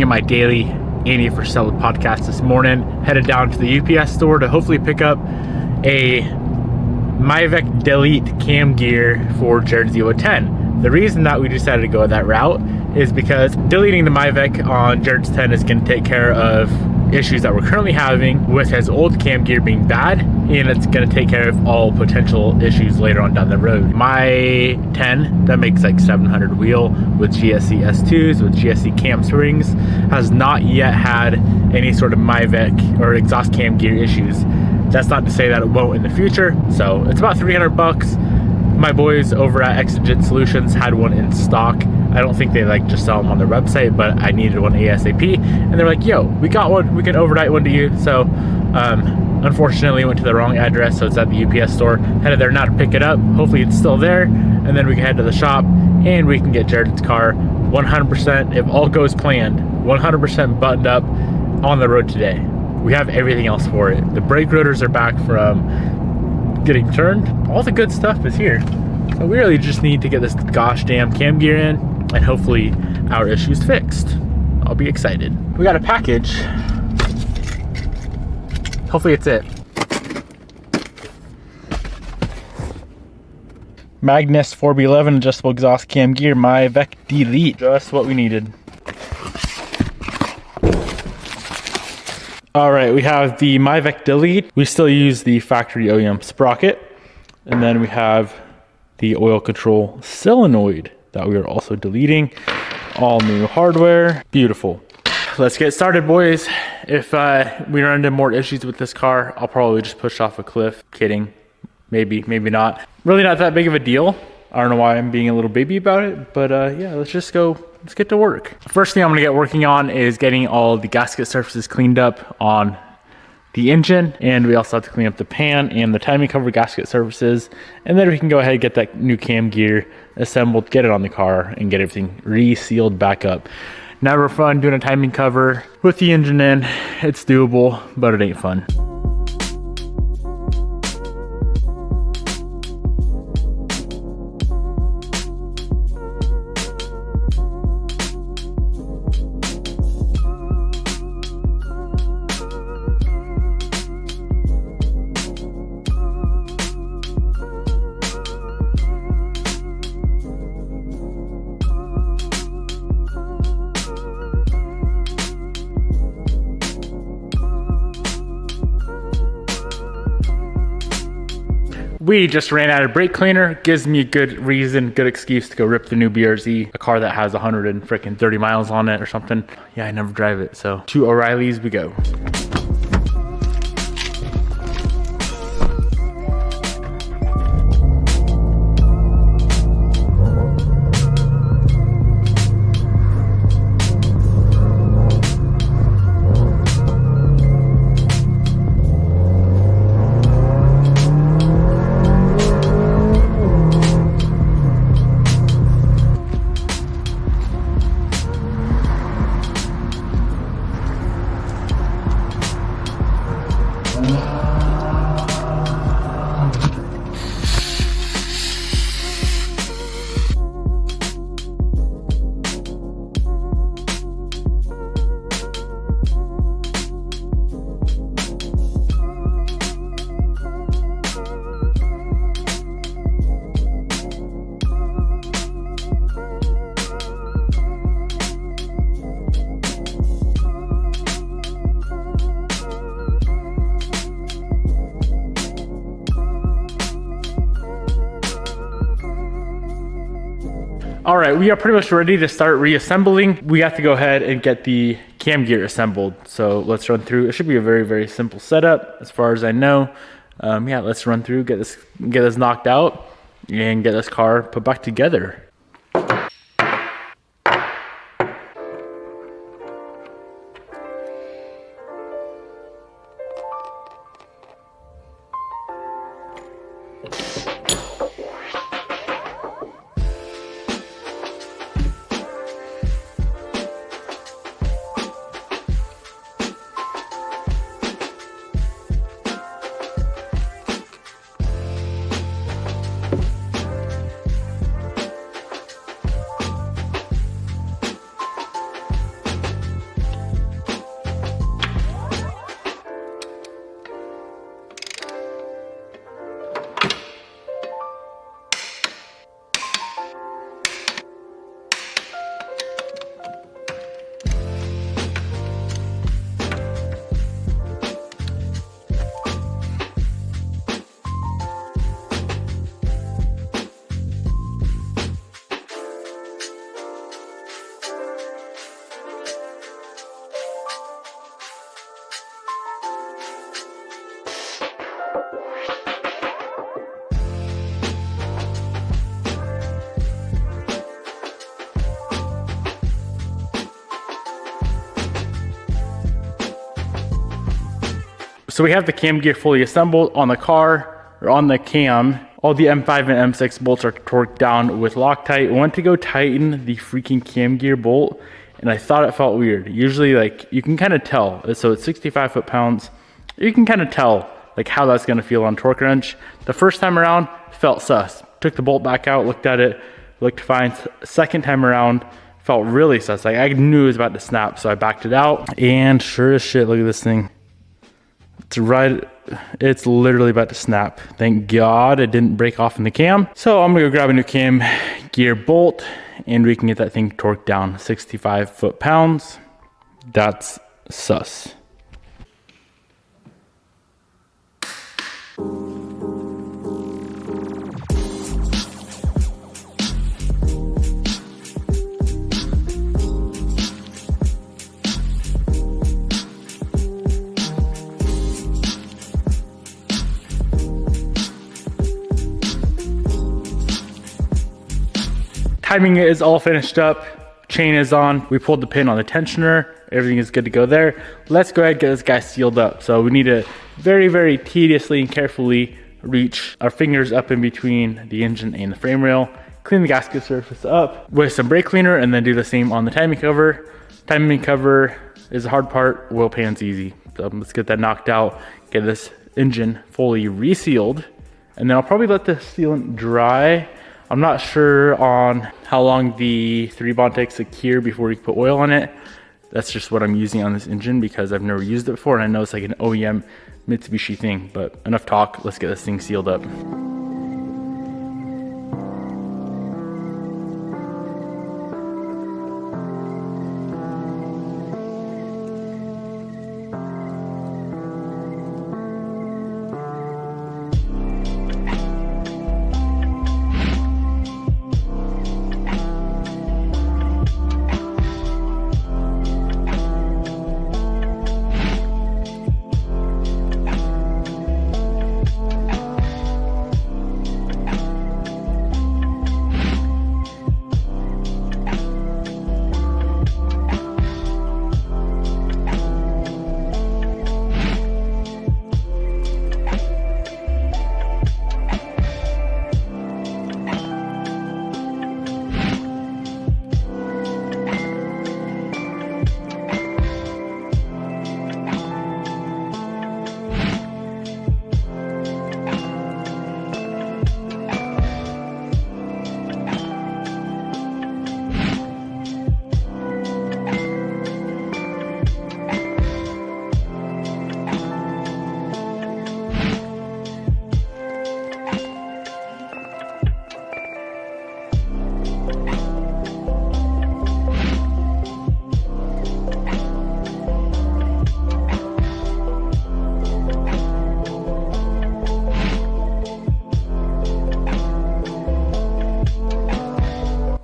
My daily Annie for Sale podcast this morning. Headed down to the UPS store to hopefully pick up a Mavic Delete cam gear for Jared's Evo 10. The reason that we decided to go that route is because deleting the Mavic on Jared's 10 is going to take care of issues that we're currently having with his old cam gear being bad, and it's going to take care of all potential issues later on down the road. My 10 that makes like 700 wheel with GSC S2s with GSC cam springs has not yet had any sort of Mavic or exhaust cam gear issues. That's not to say that it won't in the future. So it's about 300 bucks. My boys over at Exigent Solutions had one in stock. I don't think they like just sell them on their website, but I needed one ASAP, and they're like, yo, we got one, we can overnight one to you. So unfortunately went to the wrong address, so it's at the UPS store. Headed there now to pick it up. Hopefully it's still there, and then we can head to the shop and we can get Jared's car 100%, if all goes planned, 100% buttoned up on the road today. We have everything else for it. The brake rotors are back from getting turned. All the good stuff is here. So we really just need to get this gosh damn cam gear in, and hopefully our issues fixed. I'll be excited. We got a package. Hopefully it's it. Magnus 4B11 adjustable exhaust cam gear, Mavic Delete. Just what we needed. All right, we have the Mavic Delete. We still use the factory OEM sprocket. And then we have the oil control solenoid that we are also deleting. All new hardware. Beautiful. Let's get started, boys. If we run into more issues with this car, I'll probably just push off a cliff. Kidding. Maybe not. Really not that big of a deal. I don't know why I'm being a little baby about it, but yeah, let's get to work. First thing I'm gonna get working on is getting all the gasket surfaces cleaned up on the engine, and we also have to clean up the pan and the timing cover gasket surfaces, and then we can go ahead and get that new cam gear assembled, get it on the car, and get everything re-sealed back up. Never fun doing a timing cover with the engine in. It's doable, but it ain't fun. We just ran out of brake cleaner. Gives me a good reason, good excuse to go rip the new BRZ, a car that has 130 miles on it or something. Yeah, I never drive it, so to O'Reilly's we go. All right, we are pretty much ready to start reassembling. We have to go ahead and get the cam gear assembled. So let's run through. It should be a very, very simple setup as far as I know. Yeah, let's run through, get this knocked out, and get this car put back together. So we have the cam gear fully assembled on the car, or on the cam. All the M5 and M6 bolts are torqued down with Loctite. I went to go tighten the freaking cam gear bolt, and I thought it felt weird. Usually, like, you can kind of tell. So it's 65 foot-pounds. You can kind of tell like how that's gonna feel on torque wrench. The first time around, felt sus. Took the bolt back out, looked at it, looked fine. Second time around, felt really sus. Like I knew it was about to snap, so I backed it out. And sure as shit, look at this thing. It's literally about to snap. Thank God it didn't break off in the cam. So I'm gonna go grab a new cam gear bolt and we can get that thing torqued down 65 foot-pounds. That's sus. Timing is all finished up. Chain is on. We pulled the pin on the tensioner. Everything is good to go there. Let's go ahead and get this guy sealed up. So we need to very, very tediously and carefully reach our fingers up in between the engine and the frame rail. Clean the gasket surface up with some brake cleaner and then do the same on the timing cover. Timing cover is the hard part. Oil pan's easy. So let's get that knocked out. Get this engine fully resealed. And then I'll probably let the sealant dry. I'm not sure on how long the 3-bond takes to cure before you put oil on it. That's just what I'm using on this engine because I've never used it before and I know it's like an OEM Mitsubishi thing, but enough talk, let's get this thing sealed up.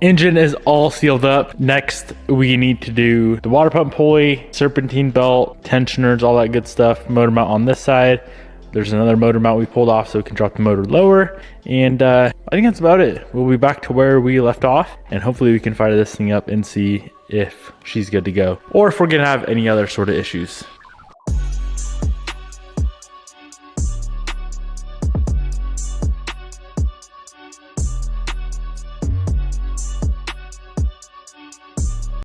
Engine is all sealed up. Next, we need to do the water pump pulley, serpentine belt, tensioners, all that good stuff. Motor mount on this side. There's another motor mount we pulled off so we can drop the motor lower. And I think that's about it. We'll be back to where we left off and hopefully we can fire this thing up and see if she's good to go or if we're gonna have any other sort of issues.